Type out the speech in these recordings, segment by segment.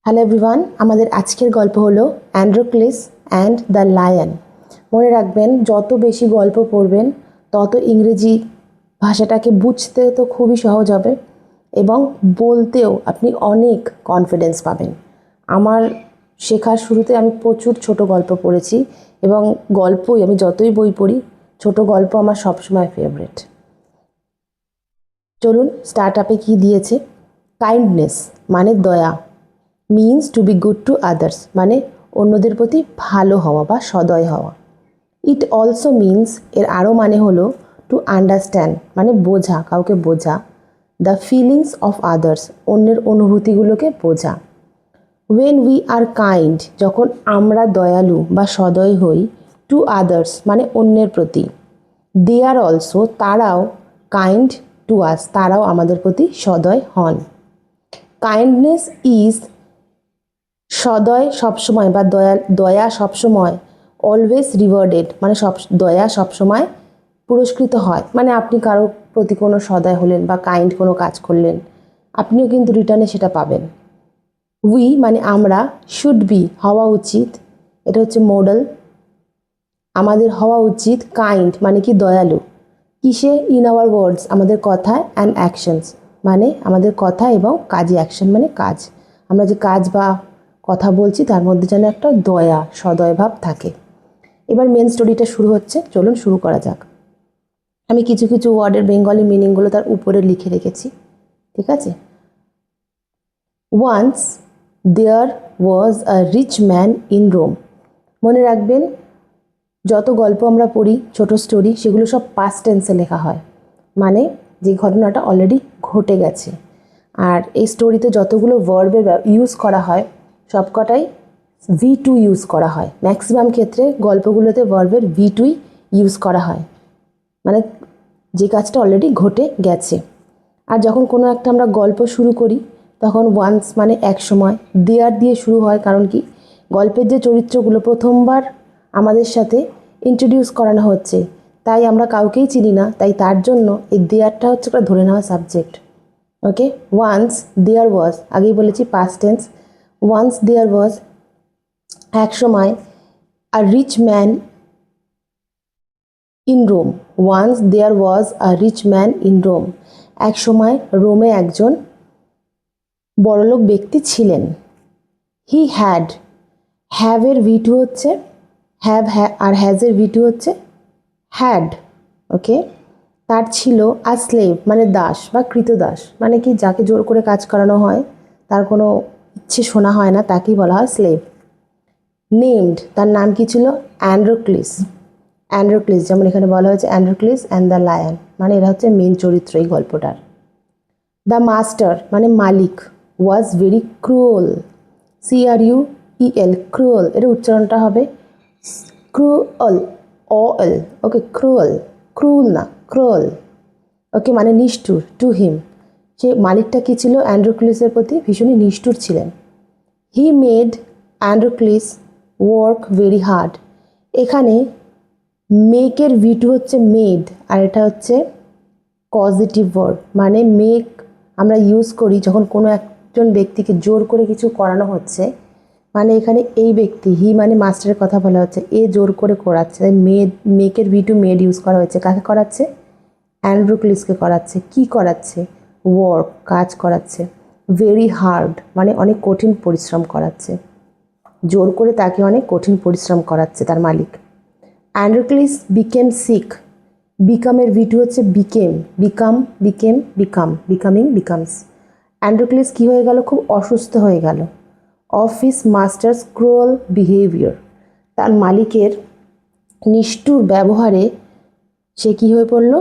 Hello everyone, আমাদের আজকের গল্প হলো অ্যান্ড্রোক্লিস অ্যান্ড দ্য লায়ন। মনে রাখবেন, যত বেশি গল্প পড়বেন তত ইংরেজি ভাষাটাকে বুঝতে তো খুবই সহজ হবে এবং বলতেও আপনি অনেক কনফিডেন্স পাবেন। আমার শেখার শুরুতে আমি প্রচুর ছোট গল্প পড়েছি এবং গল্পই আমি যতই বই পড়ি, ছোট গল্প আমার সবসময় ফেভারিট। চলুন স্টার্ট আপে কী দিয়েছে। কাইন্ডনেস মানে দয়া, means to be good to others মানে অন্যদের প্রতি ভালো হওয়া বা সদয় হওয়া। ইট অলসো মিনস এর আরও মানে হলো টু আন্ডারস্ট্যান্ড মানে বোঝা, কাউকে বোঝা। দ্য ফিলিংস অফ আদার্স অন্যের অনুভূতিগুলোকে বোঝা। ওয়েন উই আর কাইন্ড যখন আমরা দয়ালু বা সদয় হই, টু আদার্স মানে অন্যের প্রতি। দে আর অলসো তারাও কাইন্ড টু আস তারাও আমাদের প্রতি সদয় হন। কাইন্ডনেস ইজ সদয় সবসময় বা দয়া সবসময় অলওয়েজ রিওয়ার্ডেড মানে দয়া সবসময় পুরস্কৃত হয়। মানে আপনি কারো প্রতি কোনো সদয় হলেন বা কাইন্ড কোনো কাজ করলেন, আপনিও কিন্তু রিটার্নে সেটা পাবেন। উই মানে আমরা, শুড বি হওয়া উচিত, এটা হচ্ছে মডেল। আমাদের হওয়া উচিত। কাইন্ড মানে কি দয়ালু। কিসে? ইন আওয়ার ওয়ার্ডস আমাদের কথা, অ্যান্ড অ্যাকশনস মানে আমাদের কথা এবং কাজে, অ্যাকশন মানে কাজ। আমরা যে কাজ বা কথা বলছি তার মধ্যে যেন একটা দয়া, সদয় ভাব থাকে। এবার মেন স্টোরিটা শুরু হচ্ছে, চলুন শুরু করা যাক। আমি কিছু কিছু ওয়ার্ডের বেঙ্গলি মিনিংগুলো তার উপরে লিখে রেখেছি, ঠিক আছে। Once there was a rich man in Rome. মনে রাখবেন, যত গল্প আমরা পড়ি ছোট স্টোরি, সেগুলো সব পাস্ট টেন্সে লেখা হয়, মানে যে ঘটনাটা অলরেডি ঘটে গেছে। আর এই স্টোরিতে যতগুলো ভার্বের ইউজ করা হয় সবকটাই V2 ইউজ করা হয়। ম্যাক্সিমাম ক্ষেত্রে গল্পগুলোতে ভার্বের V2 ইউজ করা হয়, মানে যে কাজটা অলরেডি ঘটে গেছে। আর যখন কোনো একটা আমরা গল্প শুরু করি তখন ওয়ান্স মানে এক সময়, দেয়ার দিয়ে শুরু হয়। কারণ কি, গল্পের যে চরিত্রগুলো প্রথমবার আমাদের সাথে ইন্ট্রোডিউস করানো হচ্ছে, তাই আমরা কাউকেই চিনি না, তাই তার জন্য এই দেয়ারটা হচ্ছে একটা ধরে নেওয়া subject. Okay, once there was, আগেই বলেছি past tense. Once there was এক সময়, a rich man in Rome. Once there was a rich man in Rome, এক সময় রোমে একজন বড়লোক ব্যক্তি ছিলেন। হি হ্যাড, হ্যাভের V2 হচ্ছে হ্যাভ, আর হ্যাজের V2 হচ্ছে হ্যাড। ওকে, তার ছিল আ স্লেভ মানে দাস বা কৃতদাস, মানে কি যাকে জোর করে কাজ করানো হয়, তার কোনো ইচ্ছে শোনা হয় না, তাকেই বলা হয় স্লেভ। নেমড, তার নাম কি ছিল? অ্যান্ড্রোক্লিস। অ্যান্ড্রোক্লিস, যেমন এখানে বলা হয়েছে অ্যান্ড্রোক্লিস অ্যান্ড দ্য লায়ন, মানে এরা হচ্ছে মেন চরিত্র এই গল্পটার। দ্য মাস্টার মানে মালিক, was very cruel, CRUEL, cruel, এর উচ্চারণটা হবে ক্রুয়েল, OL। ওকে, ক্রুয়েল, ক্রুল না, ক্রুয়েল। ওকে, মানে নিষ্ঠুর। টু হিম, সে মালিকটা কী ছিল? অ্যান্ড্রোক্লিসের প্রতি ভীষণই নিষ্ঠুর ছিলেন। He made Androcles work very hard. এখানে মেকের V2 হচ্ছে মেড, আর এটা হচ্ছে পজিটিভ ভার্ব, মানে মেক আমরা ইউজ করি যখন কোনো একজন ব্যক্তিকে জোর করে কিছু করানো হচ্ছে, মানে এখানে এই ব্যক্তি, হি মানে মাস্টারের কথা বলা হচ্ছে, এ জোর করে করাচ্ছে। মেড, মেকের V2 মেড ইউজ করা হয়েছে। কাকে করাচ্ছে? অ্যান্ড্রোক্লিসকে করাচ্ছে। কি করাচ্ছে? ওয়ার্ক, কাজ করাচ্ছে। ভেরি হার্ড মানে অনেক কঠিন পরিশ্রম করাচ্ছে, জোর করে তাকে অনেক কঠিন পরিশ্রম করাচ্ছে তার মালিক। অ্যান্ড্রোক্লিস বিকেম সিক, বিকামের V2 হচ্ছে বিকেম, বিকামিং, বিকামস। অ্যান্ড্রোক্লিস কী হয়ে গেল? খুব অসুস্থ হয়ে গেল। Of his masters cruel behaviour, তার মালিকের নিষ্ঠুর ব্যবহারে সে কী হয়ে পড়ল?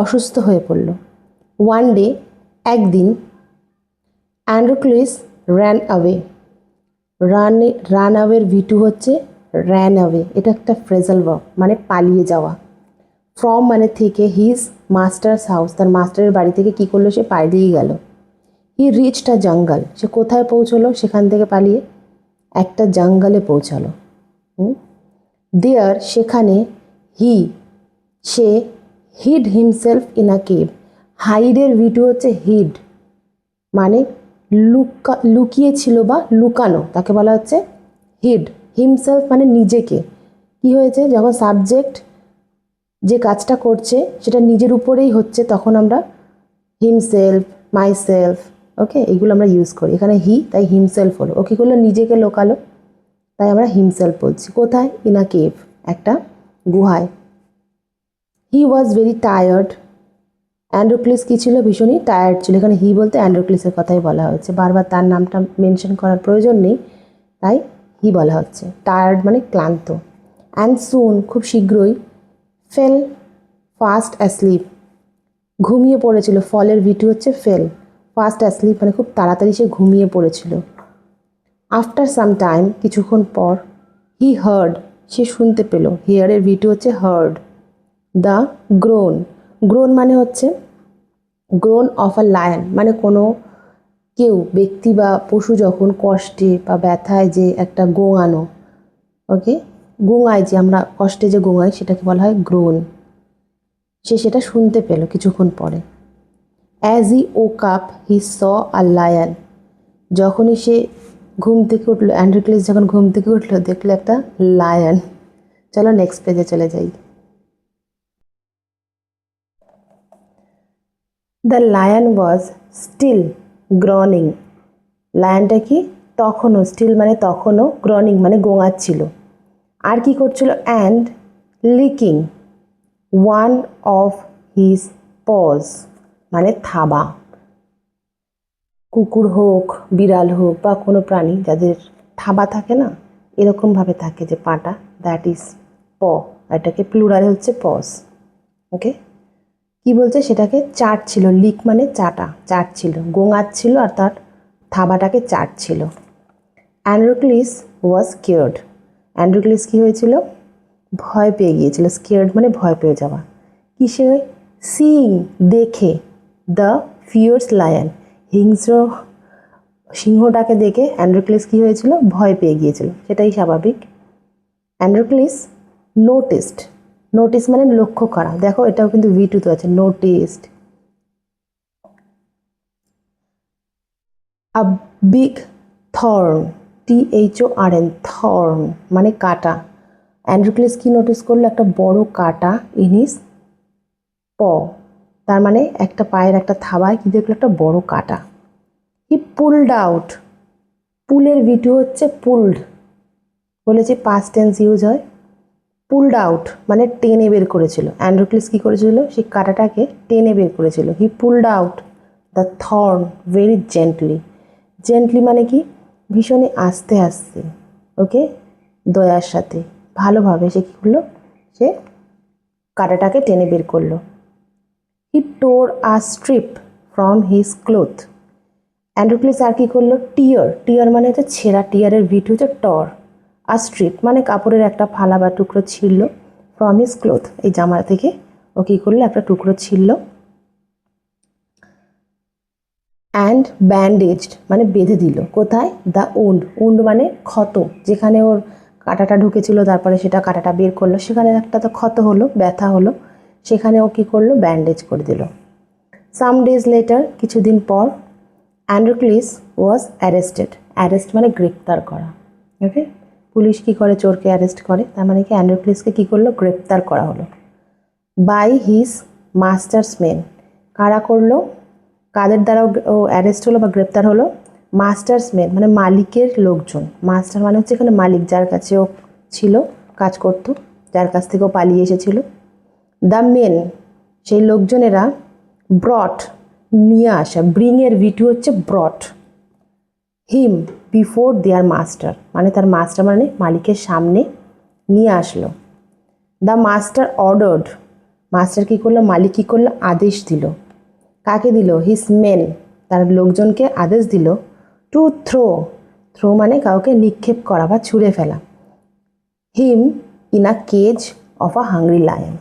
অসুস্থ হয়ে পড়ল। ওয়ান ডে, একদিন, অ্যান্ড্রোক্লিস র্যান অ্যাওয়ে, রান অ্যাওয়ের V2 হচ্ছে র্যান অ্যাওয়ে, এটা একটা ফ্রেজাল ভার্ব মানে পালিয়ে যাওয়া। ফ্রম মানে থেকে, হিজ মাস্টার্স হাউস, তার মাস্টারের বাড়ি থেকে কী করলো? সে পালিয়ে গেল। হি রিচড আ জঙ্গল, সে কোথায় পৌঁছলো? সেখান থেকে পালিয়ে একটা জঙ্গলে পৌঁছালো। দেয়ার, সেখানে, হি, সে, hid himself in a cave, হাইডের V2 হচ্ছে হিড, মানে লুকিয়ে ছিল বা লুকানো, তাকে বলা হচ্ছে হিড। হিমসেলফ মানে নিজেকে। কি হয়েছে, যখন সাবজেক্ট যে কাজটা করছে সেটা নিজের উপরেই হচ্ছে তখন আমরা হিমসেলফ, মাইসেলফ, ওকে, এগুলো আমরা ইউজ করি। এখানে হি, তাই হিমসেলফ হলো। ও কী করলো, নিজেকে লোকালো, তাই আমরা হিমসেলফ বলছি। কোথায়? ইন আ কেভ, একটা গুহায়। হি ওয়াজ ভেরি টায়ার্ড। অ্যান্ড্রোক্লিস কী ছিল, ভীষণই টায়ার্ড ছিল। এখানে হি বলতে অ্যান্ড্রোক্লিসের কথাই বলা হচ্ছে, বারবার তার নামটা মেনশন করার প্রয়োজন নেই, তাই হি বলা হচ্ছে। টায়ার্ড মানে ক্লান্ত। অ্যান্ড সুন, খুব শীঘ্রই, ফেল ফাস্ট অ্যাসলিপ, ঘুমিয়ে পড়েছিল। ফলের ভিটু হচ্ছে ফেল, ফাস্ট অ্যাসলিপ মানে খুব তাড়াতাড়ি সে ঘুমিয়ে পড়েছিল। আফটার সাম টাইম, কিছুক্ষণ পর, হি হার্ড, সে শুনতে পেল। হিয়ারের ভিটু হচ্ছে হার্ড। দ্য গ্রোন, গ্রোন মানে হচ্ছে গ্রোন অফ আ লায়ন, মানে কোনো কেউ, ব্যক্তি বা পশু যখন কষ্টে বা ব্যথায় যে একটা গোঙানো, ওকে, গোঙায়, যে আমরা কষ্টে যে গোঙাই সেটাকে বলা হয় গ্রোন। সে সেটা শুনতে পেল কিছুক্ষণ পরে। As he woke up he saw a lion, যখনই সে ঘুম থেকে উঠলো, অ্যান্ড্রোক্লিস যখন ঘুম থেকে উঠলো দেখলো একটা লায়ন। চলো নেক্সট পেজে চলে যাই। দ্য লায়ন ওয়াজ স্টিল গ্রনিং, লায়নটা কি, তখনও, স্টিল মানে তখনও, গ্রনিং মানে গোঙাচ্ছিল। আর কি করছিল, and licking one of his paws, মানে থাবা। কুকুর হোক, বিড়াল হোক বা কোনো প্রাণী যাদের থাবা থাকে না, এরকমভাবে থাকে যে পাটা, দ্যাট ইজ প, এটাকে প্লুরাল হচ্ছে পজ। ওকে, কি বলছে, সেটাকে চাটছিল। লিক মানে চাটা, চাটছিল, গোঙাচ্ছিল আর তার থাবাটাকে চাটছিল। অ্যান্ড্রোক্লিস ওয়াজ স্কেয়ার্ড, অ্যান্ড্রোক্লিস কী হয়েছিল, ভয় পেয়ে গিয়েছিল। স্কেয়ার্ড মানে ভয় পেয়ে যাওয়া। কিসে, সিইং দেখে, দ্য ফিয়ার্স লায়ন, হিংস্র সিংহটাকে দেখে অ্যান্ড্রোক্লিস কী হয়েছিল, ভয় পেয়ে গিয়েছিল, সেটাই স্বাভাবিক। অ্যান্ড্রোক্লিস নোটিসড, নোটিস মানে লক্ষ্য করা, দেখো এটাও কিন্তু ভিটুতে আছে, noticed. A big thorn, THORN, thorn মানে কাটা। অ্যান্ড্রোক্লিস কি নোটিস করলো, একটা বড় কাটা ইন হিজ প, তার মানে একটা পায়ের একটা থাবায় কি দেখলো, একটা বড় কাটা। হি পুলড আউট, পুলের ভিটু হচ্ছে পুলড, বলেছি পাস্ট টেন্স ইউজ হয়। পুলড আউট মানে টেনে বের করেছিল। অ্যান্ড্রোক্লিস কী করেছিল, সেই কাঁটাটাকে টেনে বের করেছিল। He pulled out the thorn very gently, gently মানে কি, ভীষণই আস্তে আস্তে, ওকে, দয়ার সাথে, ভালোভাবে সে কী করলো, সে কাঁটাটাকে টেনে বের করলো। হি টোর আ স্ট্রিপ ফ্রম হিজ ক্লোথ, অ্যান্ড্রোক্লিস আর কী করলো, টিয়ার, টিয়ার মানে হচ্ছে ছেঁড়া, টিয়ারের ভিট হচ্ছে টর। আর স্ট্রিপ মানে কাপড়ের একটা ফালা বা টুকরো ছিঁড়ল, ফ্রম হিজ ক্লোথ, এই জামা থেকে ও কী করলো, একটা টুকরো ছিঁড়ল। অ্যান্ড ব্যান্ডেজড মানে বেঁধে দিল, কোথায়, দ্য উন্ড, উন্ড মানে ক্ষত, যেখানে ওর কাঁটাটা ঢুকেছিল তারপরে সেটা কাঁটাটা বের করলো, সেখানে একটা তো ক্ষত হলো, ব্যথা হলো, সেখানে ও কী করলো, ব্যান্ডেজ করে দিল। সাম ডেজ লেটার, কিছুদিন পর, অ্যান্ড্রোক্লিস ওয়াজ অ্যারেস্টেড, অ্যারেস্ট মানে গ্রেপ্তার করা, ওকে, পুলিশ কী করে, চোরকে অ্যারেস্ট করে, তার মানে কি অ্যান্ড্রোক্লিসকে কী করলো, গ্রেপ্তার করা হলো। বাই হিজ মাস্টার্স মেন, কারা করলো, কাদের দ্বারা ও অ্যারেস্ট হলো বা গ্রেপ্তার হলো, মাস্টার্স মেন মানে মালিকের লোকজন। মাস্টার মানে হচ্ছে এখানে মালিক, যার কাছে ও ছিল, কাজ করতো, যার কাছ থেকে ও পালিয়ে এসেছিল। দ্য মেন সেই লোকজনেরা, ব্রট নিয়ে আসা, ব্রিংয়ের ভিটু হচ্ছে ব্রট, হিম বিফোর দেয়ার মাস্টার মানে তার মাস্টার মানে মালিকের সামনে নিয়ে আসলো। দ্য মাস্টার অর্ডার্ড, মাস্টার কী করলো, মালিক কী করলো, আদেশ দিল। কাকে দিল, হিজ মেন তার লোকজনকে আদেশ দিল। টু থ্রো, থ্রো মানে কাউকে নিক্ষেপ করা বা ছুঁড়ে ফেলা। Him in a cage of a hungry lion,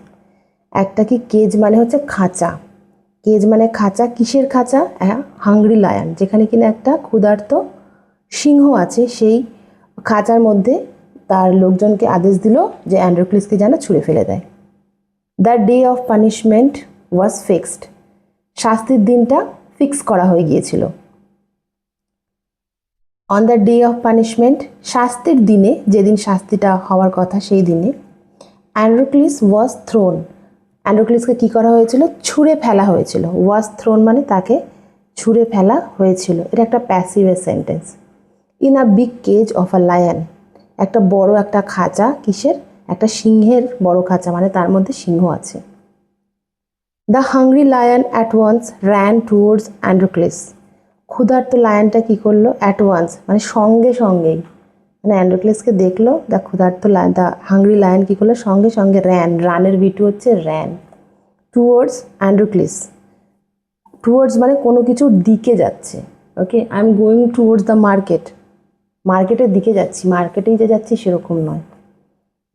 একটা কি, কেজ মানে হচ্ছে খাঁচা, কেজ মানে খাঁচা, কিসের খাঁচা, হাংরি লায়ন, যেখানে কিনা একটা ক্ষুধার্ত সিংহ আছে, সেই খাঁচার মধ্যে তার লোকজনকে আদেশ দিল যে অ্যান্ড্রোক্লিসকে যেন ছুঁড়ে ফেলে দেয়। The day of punishment was fixed, শাস্তির দিনটা ফিক্স করা হয়ে গিয়েছিল। On the day of punishment, শাস্তির দিনে, যেদিন শাস্তিটা হওয়ার কথা সেই দিনে, অ্যান্ড্রোক্লিস ওয়াজ থ্রোন, অ্যান্ড্রোক্লিসকে কী করা হয়েছিল? ছুঁড়ে ফেলা হয়েছিল। ওয়াজ থ্রোন মানে তাকে ছুঁড়ে ফেলা হয়েছিল। এটা একটা passive sentence. In a big cage of a lion, একটা বড় একটা খাঁচা, কিসের? একটা সিংহের বড় খাঁচা, মানে তার মধ্যে সিংহ আছে। The hungry lion at once ran towards Androcles, ক্ষুধার্ত লায়নটা কী করলো? অ্যাট ওয়ান্স মানে সঙ্গে সঙ্গেই, মানে অ্যান্ড্রোক্লিসকে দেখলো, দ্য ক্ষুধার্ত লায়ন, দ্য হাংরি লায়ন কী করলো? সঙ্গে সঙ্গে র্যান, রানের বিটু হচ্ছে র্যান, টুয়ার্ডস অ্যান্ড্রোক্লিস, টুয়ার্ডস মানে কোনো কিছুর দিকে যাচ্ছে। Okay, I am going towards the market, মার্কেটের দিকে যাচ্ছি, মার্কেটেই যে যাচ্ছি সেরকম নয়।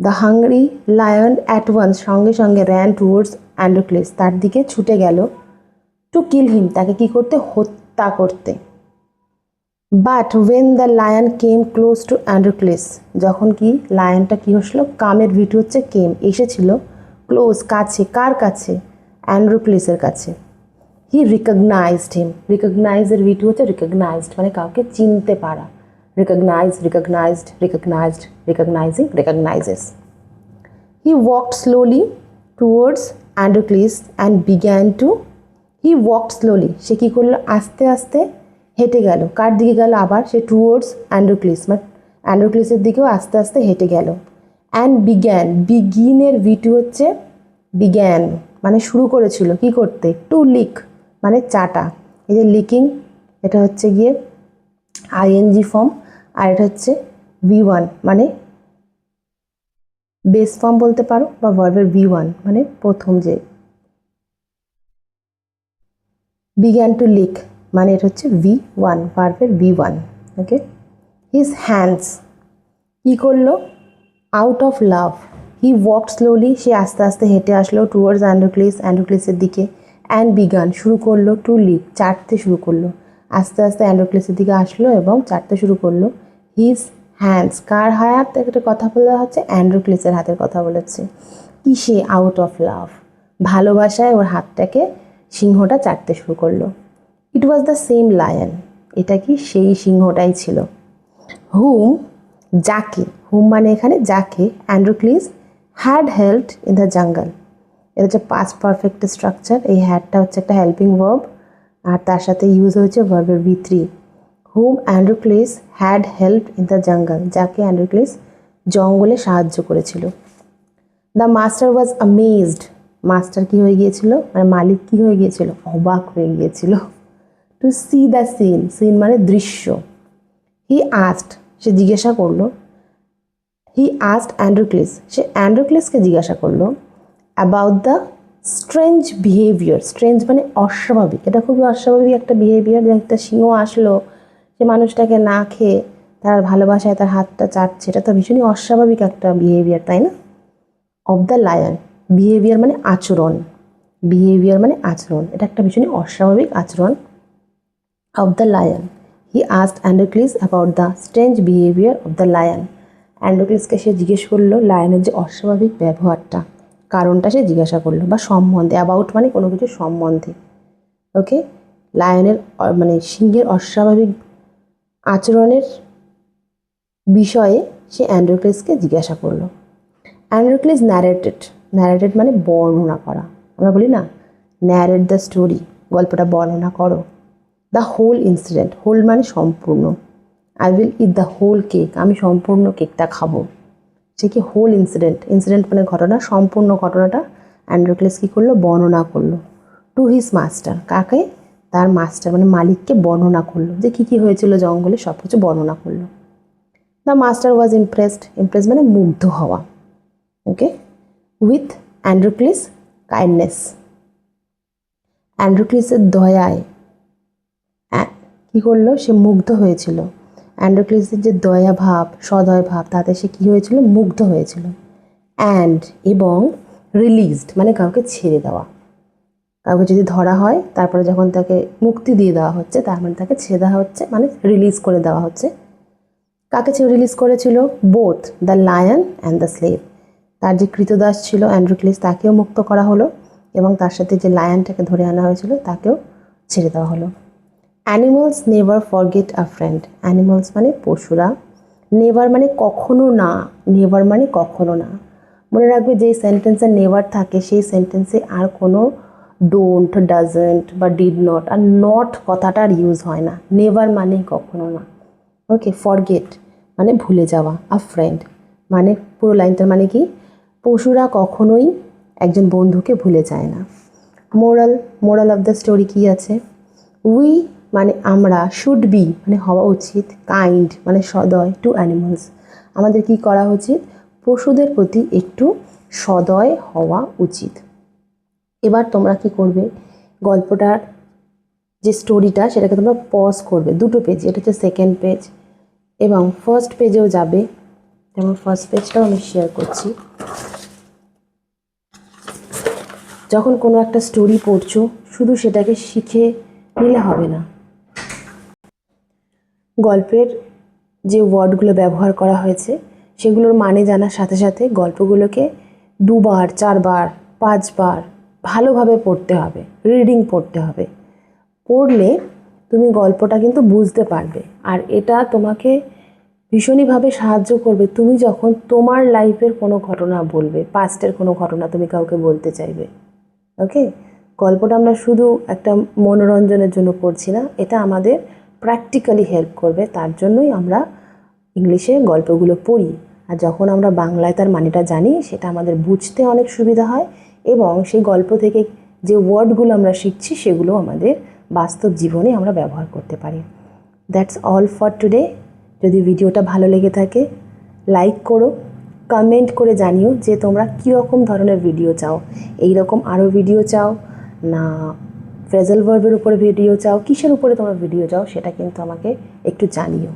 The hungry lion at once সঙ্গে সঙ্গে র্যান টুয়ার্ডস অ্যান্ড্রোক্লিস, তার দিকে ছুটে গেল, টু কিল হিম তাকে কী করতে? হত্যা করতে। But when the lion came close to Androcles, যখন কি লায়নটা কী হচ্ছিলো? কামের ভিটু হচ্ছে কেম, এসেছিল, ক্লোজ কাছে, কার কাছে? অ্যান্ড্রোক্লিসের কাছে। হি রিকগনাইজড হিম, রিকগনাইজের ভিটু হচ্ছে রিকগনাইজড মানে কাউকে চিনতে পারা, recognize, recognized, recognized, recognizing, recognizes. He walked slowly towards Androcles and began to, he walked slowly, সে কী করলো? আস্তে আস্তে হেঁটে গেল, কার দিকে গেল? আবার সে টুয়ার্ডস অ্যান্ড্রোক্লিস, মানে অ্যান্ড্রোক্লিসের দিকেও আস্তে আস্তে হেঁটে গেল। অ্যান্ড বিগ্যান, বিগিনের ভিটু হচ্ছে বিগ্যান মানে শুরু করেছিল, কি করতে? টু লিক মানে চাটা, এই যে লিকিং এটা হচ্ছে গিয়ে আইএনজি ফর্ম, আর এটা হচ্ছে V1 মানে বেস ফর্ম বলতে পারো, বা ভার্বের V1 মানে প্রথম যে, বিগ্যান টু লিক মানে এটা হচ্ছে V1, ভার্বের V1। ওকে, হিজ হ্যান্ডস কী করলো? Out of love, he walked slowly, সে আস্তে আস্তে হেঁটে আসলো, টুয়ার্ডস অ্যান্ড্রোক্লিস, অ্যান্ড্রোক্লিসের দিকে, অ্যান্ড বিগান শুরু করলো, টু লিক চাটতে শুরু করলো, আস্তে আস্তে অ্যান্ড্রোক্লিসের দিকে আসলো এবং চাটতে শুরু করলো। হিজ হ্যান্ডস, কার হাত একটা কথা বলা হচ্ছে? অ্যান্ড্রোক্লিসের হাতের কথা বলেছে। কিসে? আউট অফ লাভ, ভালোবাসায় ওর হাতটাকে সিংহটা চাটতে শুরু করলো। ইট ওয়াজ দ্য সেম লায়ন, এটা কি সেই সিংহটাই ছিল। হুম যাকে, হুম মানে এখানে যাকে, Androcles had helped in the jungle, এটা হচ্ছে পাস্ট পারফেক্ট স্ট্রাকচার, এই হ্যাডটা হচ্ছে একটা হেল্পিং ভার্ব, আর তার সাথে ইউজ হয়েছে ভার্বের V3। হুম Androcles had helped in the jungle, যাকে অ্যান্ড্রোক্লিস জঙ্গলে সাহায্য করেছিল। The master was amazed, master কী হয়ে গিয়েছিল? মানে মালিক কী হয়ে গিয়েছিল? অবাক হয়ে গিয়েছিল। To see the scene, scene মানে দৃশ্য। হি আস্কড, সে জিজ্ঞাসা করলো, হি আস্কড অ্যান্ড্রোক্লিস, সে অ্যান্ড্রোক্লিসকে জিজ্ঞাসা করলো, about the strange behaviour, strange মানে অস্বাভাবিক, এটা খুবই অস্বাভাবিক একটা বিহেভিয়ার, যে একটা সিংহ আসলো, সে মানুষটাকে না খেয়ে তার ভালোবাসায় তার হাতটা চাটছে, এটা তো ভীষণই অস্বাভাবিক একটা বিহেভিয়ার, তাই না? অফ দ্য লায়ন, বিহেভিয়ার মানে আচরণ, বিহেভিয়ার মানে আচরণ, এটা একটা ভীষণই অস্বাভাবিক আচরণ। Of the lion, he asked Androcles about the strange behaviour of the lion, অ্যান্ড্রোক্লিসকে সে জিজ্ঞেস করলো লায়নের যে অস্বাভাবিক ব্যবহারটা, কারণটা সে জিজ্ঞাসা করলো, বা সম্বন্ধে, অ্যাবাউট মানে কোনো কিছু সম্বন্ধে। ওকে, লায়নের মানে সিংহের অস্বাভাবিক আচরণের বিষয়ে সে অ্যান্ড্রোক্লিসকে জিজ্ঞাসা করলো। অ্যান্ড্রোক্লিস ন্যারেটেড, ন্যারেটেড মানে বর্ণনা করা, আমরা বলি না ন্যারেট দ্য স্টোরি, গল্পটা বর্ণনা করো। দ্য হোল ইনসিডেন্ট, হোল মানে সম্পূর্ণ, I will eat the whole cake, আমি সম্পূর্ণ কেকটা খাবো। সে কি হোল ইনসিডেন্ট, ইনসিডেন্ট মানে ঘটনা, সম্পূর্ণ ঘটনাটা অ্যান্ড্রোক্লিস কী করলো? বর্ণনা করলো। টু হিজ মাস্টার, কাকে? তার মাস্টার মানে মালিককে বর্ণনা করলো, যে কী কী হয়েছিল জঙ্গলে সব কিছু বর্ণনা করলো। The master was impressed, Impress মানে মুগ্ধ হওয়া। ওকে, উইথ অ্যান্ড্রোক্লিস কাইন্ডনেস, অ্যান্ড্রোক্লিসের দয়ায় কী করলো? সে মুগ্ধ হয়েছিল, অ্যান্ড্রোক্লিসের যে দয়া ভাব, সদয় ভাব, তাতে সে কী হয়েছিল? মুগ্ধ হয়েছিল। অ্যান্ড এবং রিলিজড মানে কাউকে ছেড়ে দেওয়া, কাউকে যদি ধরা হয় তারপরে যখন তাকে মুক্তি দিয়ে দেওয়া হচ্ছে, তার মানে তাকে ছেড়ে দেওয়া হচ্ছে, মানে রিলিজ করে দেওয়া হচ্ছে। কাকে রিলিজ করেছিল? Both the lion and the slave, তার যে কৃতদাস ছিল অ্যান্ড্রোক্লিস, তাকেও মুক্ত করা হলো, এবং তার সাথে যে লায়নটাকে ধরে আনা হয়েছিল তাকেও ছেড়ে দেওয়া হলো। অ্যানিমালস নেভার ফরগেট আ ফ্রেন্ড। অ্যানিমালস মানে পশুরা, নেভার মানে কখনো না, নেভার মানে কখনো না। মনে রাখবে যেই সেন্টেন্সে নেভার থাকে সেই সেন্টেন্সে আর কোনো ডোন্ট, ডাজন্ট বা ডিড নট আর নট কথাটা আর ইউজ হয় না। নেভার মানে কখনো না। ওকে, ফরগেট মানে ভুলে যাওয়া, আ ফ্রেন্ড মানে পুরো লাইনটার মানে কি, পশুরা কখনোই একজন বন্ধুকে ভুলে যায় না। মোরাল অফ দ্য স্টোরি কী আছে? উই মানে আমরা, শুড বি মানে হওয়া উচিত, কাইন্ড মানে সদয় টু অ্যানিমালস আমাদের কি করা উচিত, পশুদের প্রতি একটু সদয় হওয়া উচিত। এবার তোমরা কি করবে, গল্পটার যে স্টোরিটা সেটাকে তোমরা পজ করবে দুটো পেজ, এটা হচ্ছে সেকেন্ড পেজ এবং ফার্স্ট পেজেও যাবে, যেমন ফার্স্ট পেজটাও আমি শেয়ার করছি। যখন কোনো একটা স্টোরি পড়ছো শুধু সেটাকে শিখে নিলে হবে না, গল্পের যে ওয়ার্ডগুলো ব্যবহার করা হয়েছে সেগুলোর মানে জানার সাথে সাথে গল্পগুলোকে 2বার 4বার 5বার ভালোভাবে পড়তে হবে, রিডিং পড়তে হবে। পড়লে তুমি গল্পটা কিন্তু বুঝতে পারবে, আর এটা তোমাকে ভীষণইভাবে সাহায্য করবে তুমি যখন তোমার লাইফের কোনো ঘটনা বলবে, পাস্টের কোনো ঘটনা তুমি কাউকে বলতে চাইবে। ওকে, গল্পটা আমরা শুধু একটা মনোরঞ্জনের জন্য পড়ছি না, এটা আমাদের প্র্যাকটিক্যালি হেল্প করবে, তার জন্যই আমরা ইংলিশে গল্পগুলো পড়ি। আর যখন আমরা বাংলায় তার মানেটা জানি সেটা আমাদের বুঝতে অনেক সুবিধা হয় এবং সেই গল্প থেকে যে ওয়ার্ডগুলো আমরা শিখছি সেগুলো আমাদের বাস্তব জীবনে আমরা ব্যবহার করতে পারি। That's all for today. যদি ভিডিওটা ভালো লেগে থাকে লাইক করো, কমেন্ট করে জানিও যে তোমরা কীরকম ধরনের ভিডিও চাও, এই রকম আরও ভিডিও চাও না ফ্রেজাল ভার্বের উপরে ভিডিও চাও, কিসের উপরে তোমরা ভিডিও চাও সেটা কিন্তু আমাকে একটু জানিও।